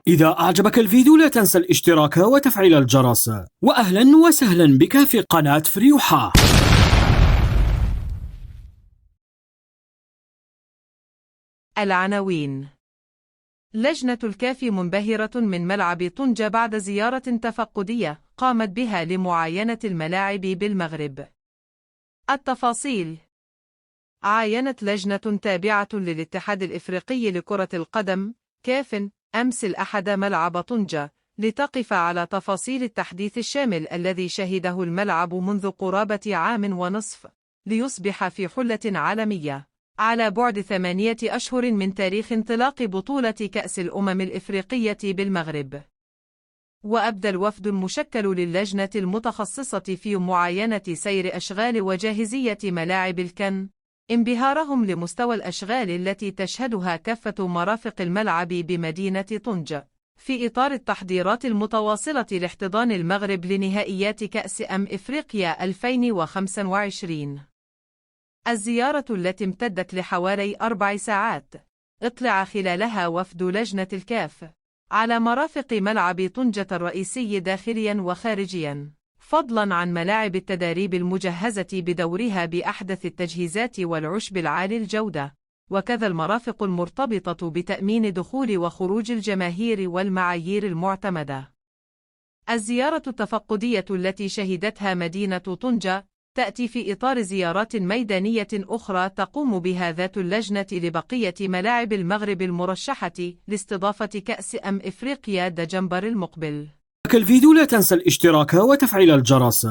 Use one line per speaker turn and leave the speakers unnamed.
إذا أعجبك الفيديو لا تنسى الاشتراك وتفعيل الجرس. وأهلا وسهلا بك في قناة فريوحة.
العناوين: لجنة الكاف منبهرة من ملعب طنجة بعد زيارة تفقدية قامت بها لمعاينة الملاعب بالمغرب. التفاصيل: عاينت لجنة تابعة للاتحاد الإفريقي لكرة القدم كاف أمس الأحد ملعب طنجة لتقف على تفاصيل التحديث الشامل الذي شهده الملعب منذ قرابة عام ونصف ليصبح في حلة عالمية على بعد 8 أشهر من تاريخ انطلاق بطولة كأس الأمم الإفريقية بالمغرب. وأبدى الوفد المشكل للجنة المتخصصة في معاينة سير أشغال وجاهزية ملاعب الكن انبهارهم لمستوى الأشغال التي تشهدها كافة مرافق الملعب بمدينة طنجة في إطار التحضيرات المتواصلة لاحتضان المغرب لنهائيات كأس إفريقيا 2025. الزيارة التي امتدت لحوالي 4 ساعات اطلع خلالها وفد لجنة الكاف على مرافق ملعب طنجة الرئيسي داخليا وخارجيا، فضلا عن ملاعب التدريب المجهزة بدورها بأحدث التجهيزات والعشب العالي الجودة، وكذا المرافق المرتبطة بتأمين دخول وخروج الجماهير والمعايير المعتمدة. الزيارة التفقدية التي شهدتها مدينة طنجة تأتي في إطار زيارات ميدانية أخرى تقوم بها ذات اللجنة لبقية ملاعب المغرب المرشحة لاستضافة كأس إفريقيا دجنبر المقبل.
الفيديو لا تنسى الاشتراك وتفعيل الجرس.